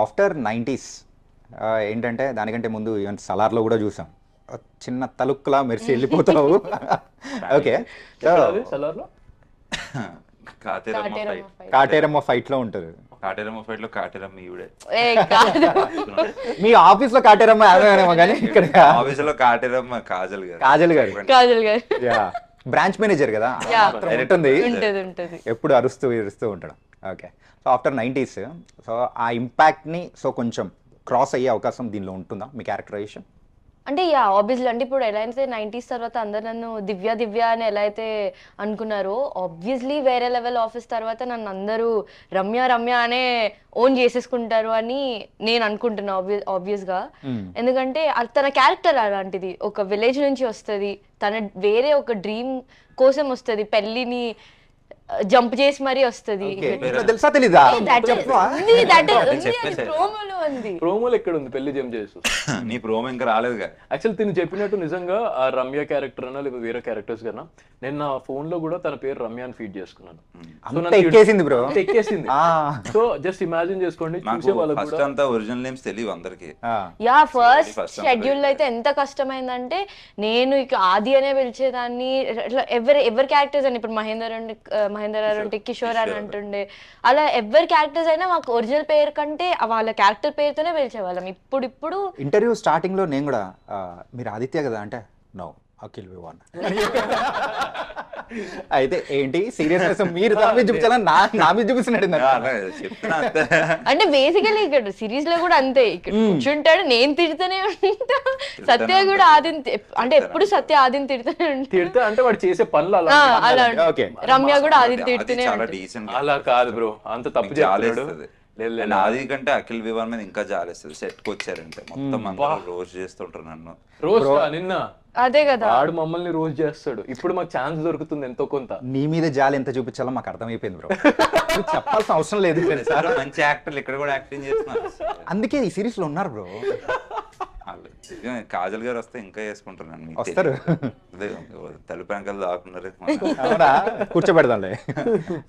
After 90s ఏంటంటే దానికంటే ముందు ఈవెన్ సలార్లో కూడా చూసాం. చిన్న తలుక్కులా మెరిసి వెళ్ళిపోతావు. ఓకే, సో సలార్లో కాటేరమ్మ ఫైట్లో ఉంటుంది. కాటేరమ్మ ఫైట్ లో కాటేరమ్మ ఈవిడే. మీ ఆఫీస్ లో కాటేరమ్మ ఆమెమో కానీ ఇక్కడ ఆఫీస్ లో కాటేరమ్మ కాజల్ గారు. కాజల్ గారు బ్రాంచ్ మేనేజర్ కదా, ఉంటుంది ఎప్పుడు అరుస్తూ ఉంటాడు. Okay, so after 90s so ఆ ఇంపాక్ట్ని సో కొంచెం క్రాస్ అయ్యే అవకాశం దీనిలో ఉంటుందా మీ క్యారెక్టరైజేషన్? అంటే యా ఆబ్వియస్లీ, అంటే ఇప్పుడు ఎలా అయితే 90s తర్వాత అందరు నన్ను దివ్య అని ఎలా అయితే అనుకున్నారో, ఆబ్వియస్లీ వేరే లెవెల్ ఆఫీస్ తర్వాత నన్ను అందరూ రమ్య అనే ఓన్ చేసేసుకుంటారు అని నేను అనుకుంటున్నా ఆబ్వియస్గా. ఎందుకంటే తన క్యారెక్టర్ అలాంటిది, ఒక విలేజ్ నుంచి వస్తుంది, తన వేరే ఒక డ్రీమ్ కోసం వస్తుంది, పెళ్ళిని జంప్ చేసి మరీ వస్తుంది. తెలుసా తెలీదా? ప్రోమోలు ఎక్కడ ఉంది పెళ్లి జంప్ చేసి? నీ ప్రోమో ఇంకా రాలేదుగా. యాక్చువల్ తిని చెప్పినట్టు నిజంగా ఆ రమ్య క్యారెక్టర్ అన్నా లేకపోతే వేరే క్యారెక్టర్స్ కన్నా నేను నా ఫోన్ లో కూడా తన పేరు రమ్య అని ఫీడ్ చేసుకున్నాను. ఎక్కేసింది బ్రో, ఎక్కేసింది. సో జస్ట్ ఇమాజిన్ చేసుకోండి, చూసే వాళ్ళకి ఫస్ట్ అంతా ఒరిజినల్ నేమ్స్ తెలియవు అందరికి. యా ఫస్ట్ షెడ్యూల్ అయితే ఎంత కష్టమైందంటే, నేను ఇక ఆది అనే పిలిచేదాన్ని, ఎవరి క్యారెక్టర్స్ అని, ఇప్పుడు మహేందర్ అంటే కిషోర్ అని అంటుండే, అలా ఎవరి క్యారెక్టర్స్ అయినా మాకు ఒరిజినల్ పేరు కంటే వాళ్ళ క్యారెక్టర్ పేరుతోనే పిలిచేవాళ్ళం. ఇప్పుడు ఇంటర్వ్యూ స్టార్టింగ్ లో నేను కూడా మీరు ఆదిత్య కదా అంటే నో అఖిల్ వివాన్. అయితే ఏంటి సీరియస్నెస్ మీరు చూపించాలని నా మీద చూపిస్తున్నాడు. అంటే బేసికలీ ఇక్కడ సిరీస్ లో కూడా అంతే, ఇక్కడ కూర్చుంటాడు, నేను తిడుతూనే ఉంటా, సత్య కూడా ఆదిని, అంటే ఎప్పుడు సత్య ఆదిని తిడుతూనే ఉంటా. అంటే వాడు చేసే పనులు అలా, రమ్య కూడా ఆదిని తిడుతూనే అలా కాదు బ్రో, అంత తప్పు చేస్తాడు. ఆది కంటే అఖిల్ వివాన్ మీద ఇంకా జాలేస్తుంది. సెట్ కి వచ్చారంటే మొత్తం అందరూ రోజు చేస్తుంటారు నన్ను. రోజు నిన్న అదే కదా, వాడు మమ్మల్ని రోజు చేస్తాడు. ఇప్పుడు మాకు ఛాన్స్ దొరుకుతుంది ఎంతో కొంత. నీ మీద జాలి ఎంత చూపించాలో మాకు అర్థమైపోయింది బ్రో, చెప్పాల్సిన అవసరం లేదు. మంచి యాక్టర్లు ఇక్కడ కూడా యాక్టింగ్ చేస్తున్నారు, అందుకే ఈ సిరీస్ లో ఉన్నారు బ్రో. కాజల్ గారు వస్తే ఇంకా చేసుకుంటున్నాను. వస్తారు, తలుపు అంకలు దాకున్నారు, కూర్చోబెడదాంలే.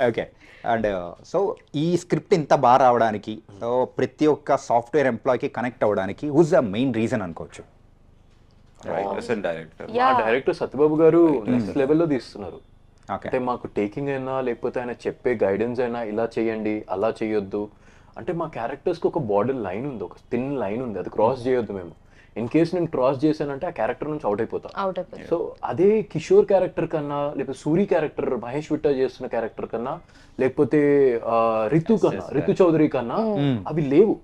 ఓకే, అండ్ సో ఈ స్క్రిప్ట్ ఇంత బాగా రావడానికి, సో ప్రతి ఒక్క సాఫ్ట్వేర్ ఎంప్లాయ్కి కనెక్ట్ అవ్వడానికి హూజ్ ద మెయిన్ రీజన్ అనుకోవచ్చు? డైరెక్టర్ సత్యబాబు గారు నెక్స్ట్ లెవెల్లో తీస్తున్నారు. అంటే మాకు టేకింగ్ అయినా లేకపోతే ఆయన చెప్పే గైడెన్స్ అయినా, ఇలా చేయండి అలా చేయొద్దు అంటే, మా క్యారెక్టర్స్కి ఒక బార్డర్ లైన్ ఉంది, ఒక థిన్ లైన్ ఉంది, అది క్రాస్ చేయొద్దు మేము. ఇన్ కేస్ నేను క్రాస్ చేశానంటే ఆ క్యారెక్టర్ నుంచి అవుట్ అయిపోతా. సో అదే కిషోర్ క్యారెక్టర్ కన్నా, లేకపోతే సూరి క్యారెక్టర్, మహేష్ విట్టా చేస్తున్న క్యారెక్టర్ కన్నా, లేకపోతే రితు చౌదరి కన్నా అవి లేవు.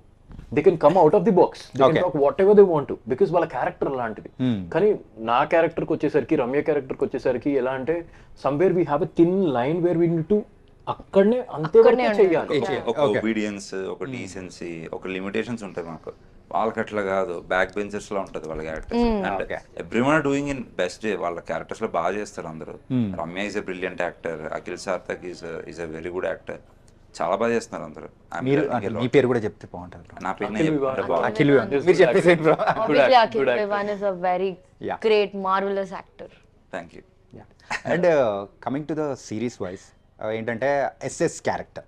They can come out of the box, they can talk what ever they want, because వాళ్ళ క్యారెక్టర్ అలాంటిది. కానీ నా క్యారెక్టర్కి వచ్చేసరికి, రమ్య క్యారెక్టర్కి వచ్చేసరికి ఎలా అంటే, somewhere we have a thin line where we need to అక్కడనే అంతే చెయ్యాలి. ఒక ఒబీడియన్స్, ఒక డీసెన్సీ, ఒక లిమిటేషన్స్ ఉంటాయి మాకు. వాళ్ళకి అట్లా కాదు, బ్యాక్ బెంచర్స్ లో ఉంటది వాళ్ళ characters. And everyone doing in best way, వాళ్ళ క్యారెక్టర్స్ లో బాగా చేస్తారు అందరూ. Ramya is a brilliant actor, Akhil Sarthak is a very good actor, చాలా బాగా చేస్తున్నారు అందరూ. మీ పేరు కూడా చెప్తే బాగుంటుంది. నా పేరు అఖిల్ వివాన్. మీరు చెప్పేసేయండి bro. Akhil Vivan is a very great marvellous actor. Thank you. And coming to the series wise ఏంటంటే ఎస్ఎస్ క్యారెక్టర్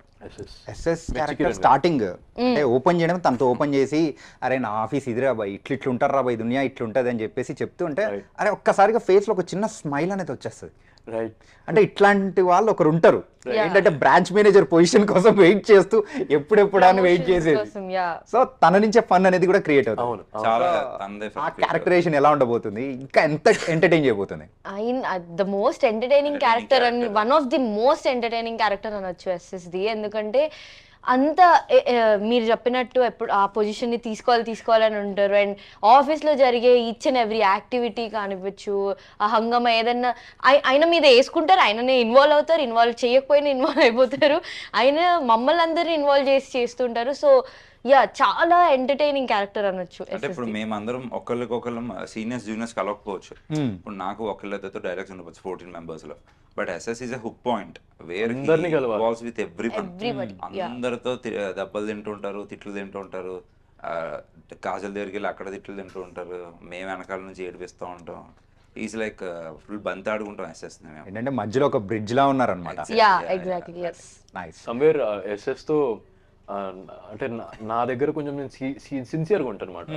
స్టార్టింగ్ అంటే ఓపెన్ చేయడం, తనతో ఓపెన్ చేసి అరే నా ఆఫీస్ ఇదిరా బాయ్, ఇట్లా ఉంటారు రా బాయ్, దునియా ఇట్లుంటది అని చెప్పేసి చెప్తూ ఉంటే అరే ఒక్కసారిగా ఫేస్ లో ఒక చిన్న స్మైల్ అనేది వచ్చేస్తుంది. అంటే ఇట్లాంటి వాళ్ళు ఒకరు ఉంటారు ఏంటంటే బ్రాంచ్ మేనేజర్ పొజిషన్ కోసం వెయిట్ చేస్తూ ఎప్పుడెప్పుడు అని వెయిట్ చేసేది. సో తన నుంచే ఫన్ అనేది కూడా క్రియేట్ అవుతుంది. ఆ క్యారెక్టరైజేషన్ ఎలా ఉండబోతుంది, ఇంకా ఎంత ఎంటర్టైన్ చేయబోతుంది? ద మోస్ట్ ఎంటర్టైనింగ్ క్యారెక్టర్ అని, one of the most entertaining character అనొచ్చు ఎస్ఎస్ది. ఎందుకంటే అంత మీరు చెప్పినట్టు ఎప్పుడు ఆ పొజిషన్ని తీసుకోవాలని ఉంటారు. అండ్ ఆఫీస్లో జరిగే ఈచ్ అండ్ ఎవ్రీ యాక్టివిటీ కానివ్వచ్చు, ఆ హంగమ ఏదన్నా ఆయన మీద వేసుకుంటారు, ఆయననే ఇన్వాల్వ్ అవుతారు, ఇన్వాల్వ్ చేయకపోయినా ఇన్వాల్వ్ అయిపోతారు, ఆయన మమ్మల్ని అందరినీ ఇన్వాల్వ్ చేస్తుంటారు. సో యా చాలా ఎంటర్టైనింగ్ క్యారెక్టర్ అనొచ్చు. అంటే ఇప్పుడు మేమందరం ఒకళ్ళకొకళ్ళం సీనియర్స్ జూనియర్స్ కలవకపోవచ్చు. ఇప్పుడు నాకు ఒకళ్ళతో డైరెక్ట్స్ ఉండవచ్చు 14 members లో, but SS is a hook point where involves with everyone. అందరితో దెబ్బలు తింటుంటారు, తిట్లు తింటుంటారు, కాజల్ దగ్గరికి వెళ్ళి అక్కడ తిట్లు తింటూ ఉంటారు, మేము వెనకాల నుంచి ఏడిపిస్తూ ఉంటాం. ఈజ్ లైక్ ఫుల్ బంత్ ఆడుకుంటాం ఎస్ఎస్. ఏంటంటే మధ్యలో ఒక బ్రిడ్జ్ లా ఉన్నారనమాట. Yeah exactly, yes. Nice. Somewhere SS తో అంటే నా దగ్గర కొంచెం నేను సిన్సియర్గా ఉంటాను అనమాట.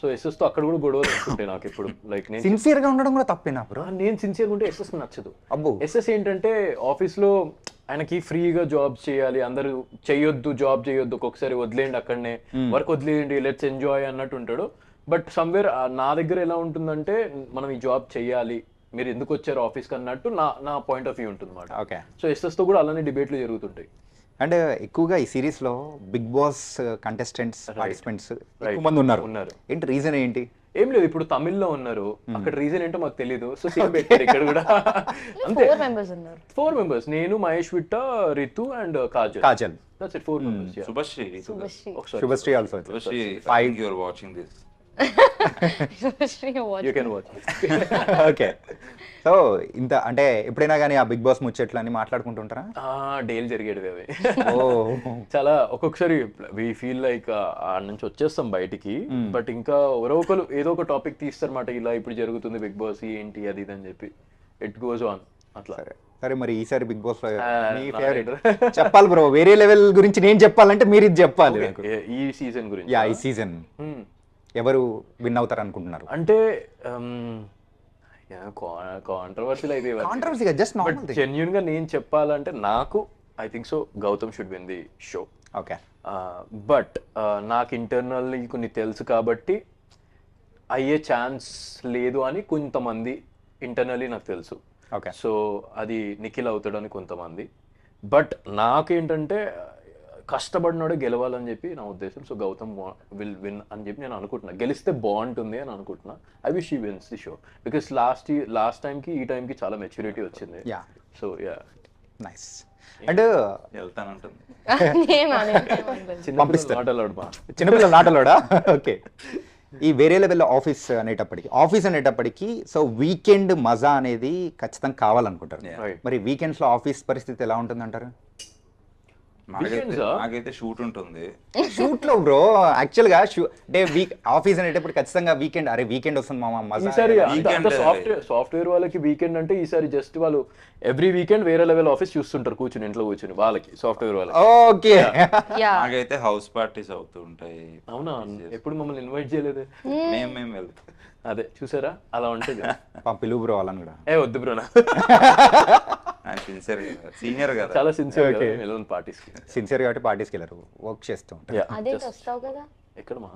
సో ఎస్ఎస్ తో అక్కడ కూడా గొడవలు వస్తుంటాయి నాకు ఇప్పుడు. లైక్ నేను సిన్సియర్ గా ఉండడం కూడా తప్పేనా బ్రో? నేను సిన్సియర్గా ఉంటే ఎస్ఎస్ నచ్చదు. అబ్బో. ఎస్ఎస్ ఏంటంటే ఆఫీస్ లో ఆయనకి ఫ్రీగా జాబ్ చేయాలి, అందరూ చేయొద్దు, జాబ్ చేయొద్దు, ఒక్కొక్కసారి వదిలేయండి అక్కడనే, వర్క్ వదిలేయండి, లెట్స్ ఎంజాయ్ అన్నట్టు ఉంటాడు. బట్ సమ్వేర్ నా దగ్గర ఎలా ఉంటుందంటే మనం ఈ జాబ్ చెయ్యాలి, మీరు ఎందుకు వచ్చారు ఆఫీస్కి అన్నట్టు నా పాయింట్ ఆఫ్ వ్యూ ఉంటుంది అన్నమాట. ఓకే. సో ఎస్ఎస్ తో కూడా అలానే డిబేట్లు జరుగుతుంటాయి. అండ్ ఎక్కువగా ఈ సిరీస్ లో బిగ్ బాస్ కంటెస్టెంట్స్ పార్టిసిపెంట్స్ ఎక్కువ మంది ఉన్నారు. ఏంటి రీజన్ ఏంటి? ఏం లేదు, ఇప్పుడు తమిళ్లో ఉన్నారు, అక్కడ రీజన్ ఏంటో మాకు తెలీదు. సో సేమ్ పెట్టారు ఇక్కడ కూడా. అంతే, 4 members ఉన్నారు. 4 members, నేను, Mahesh Vitta, Ritu and Kajal. That's it, 4 members. Subhashree Subhashree also. Subhashree, I think you are watching this. You can watch. Okay. So ఇంత అంటే ఎప్పుడైనా కానీ ఆ బిగ్ బాస్ ముచ్చట్లు అని మాట్లాడుకుంటుంటారా? డైలీ జరిగేవి అవి. ఓ. చాలా ఒక్కొక్కసారి వి ఫీల్ లైక్ ఆ నుంచి వచ్చేస్తాం బయటికి, బట్ ఇంకా ఎవరో ఒకరు ఏదో ఒక టాపిక్ తీస్తారన్నమాట, ఇలా ఇప్పుడు జరుగుతుంది బిగ్ బాస్ ఏంటి అది ఇది అని చెప్పి. ఇట్ గోస్ ఆన్ అట్లా. సరే మరి ఈసారి బిగ్ బాస్ లో మీ ఫేవరెట్ చెప్పాలి బ్రో. వేరే లెవెల్ గురించి నేను చెప్పాలంటే మీరు ఇది చెప్పాలి. ఈ సీజన్ గురించి? యా, ఈ సీజన్ ఎవరు విన్ అవుతారు అనుకుంటున్నారు? అంటే కాంట్రవర్సీలు అయితే కాంట్రవర్సీగా జస్ట్ నార్మల్ థింగ్. జెన్యూన్ గా నేను చెప్పాలంటే నాకు I think so Gautam should win the show. Okay. But నాకు ఇంటర్నల్లీ కొన్ని తెలుసు కాబట్టి అయ్యే ఛాన్స్ లేదు అని కొంతమంది ఇంటర్నల్లీ నాకు తెలుసు. ఓకే. సో అది నిఖిల్ అవుతాడని కొంతమంది. బట్ నాకేంటంటే కష్టపడినాడే గెలవాలని చెప్పి నా ఉద్దేశం. సో గౌతమ్ విల్ విన్ అని చెప్పి నేను అనుకుంటున్నా. గెలిస్తే బాగుంటుంది అని అనుకుంటున్నా. I wish he wins the show because last టైంకి ఈ టైంకి చాలా మెచ్యూరిటీ వచ్చింది. So yeah, nice. అండ్ వెళ్తానంటుంది చిన్నపిల్లల ఆటలోడా? ఓకే. ఈ వేరే లెవెల్ ఆఫీస్ అనేటప్పటికి సో వీకెండ్ మజా అనేది ఖచ్చితంగా కావాలనుకుంటారు. మరి వీకెండ్స్ లో ఆఫీస్ పరిస్థితి ఎలా ఉంటుంది అంటారు? నాకైతే షూట్ ఉంటుంది. షూట్ లో బ్రో యాక్చువల్ గా అంటే ఆఫీస్ అనేటప్పుడు ఖచ్చితంగా వీకెండ్ వస్తుంది మామ మజా. ఈసారి సాఫ్ట్వేర్ వాళ్ళకి వీకెండ్ అంటే ఈసారి జస్ట్ వాళ్ళు ఎవ్రీ వీకెండ్ వేరే లెవెల్ ఆఫీస్ చూస్తుంటారు కూర్చుని, ఇంట్లో కూర్చుని. వాళ్ళకి సాఫ్ట్వేర్ వాళ్ళకి ఓకే. నాకైతే హౌస్ పార్టీస్ అవుతూ ఉంటాయి. అవునా? ఎప్పుడు మమ్మల్ని ఇన్వైట్ చేయలేదు. మేము వెళ్తాం. అదే చూసారా, అలా ఉంటుంది. పిలువు బ్రో వాళ్ళని కూడా. వద్దు బ్రో, సీనియర్ కదా, చాలా సిన్సియర్ పార్టీస్. సిన్సియర్ కాబట్టి పార్టీస్కి వెళ్ళరు, వర్క్ చేస్తూ ఉంటారు. ఎక్కడ మా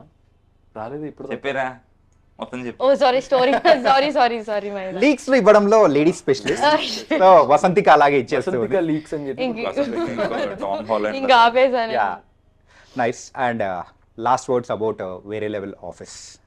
రాలేదు ఇప్పుడు చెప్పారా మొత్తం చెప్పి. ఓ సారీ సారీ లీక్స్ లో ఇవ్వడంలో లేడీస్ స్పెషలిస్ట్. సో వసంతిక అలాగే ఇచ్చేస్తుంది లీక్స్ అని చెప్పి. Tom Holland. ఇంకా ఆపేసాను. Nice. And last words about వేరే లెవెల్ ఆఫీస్.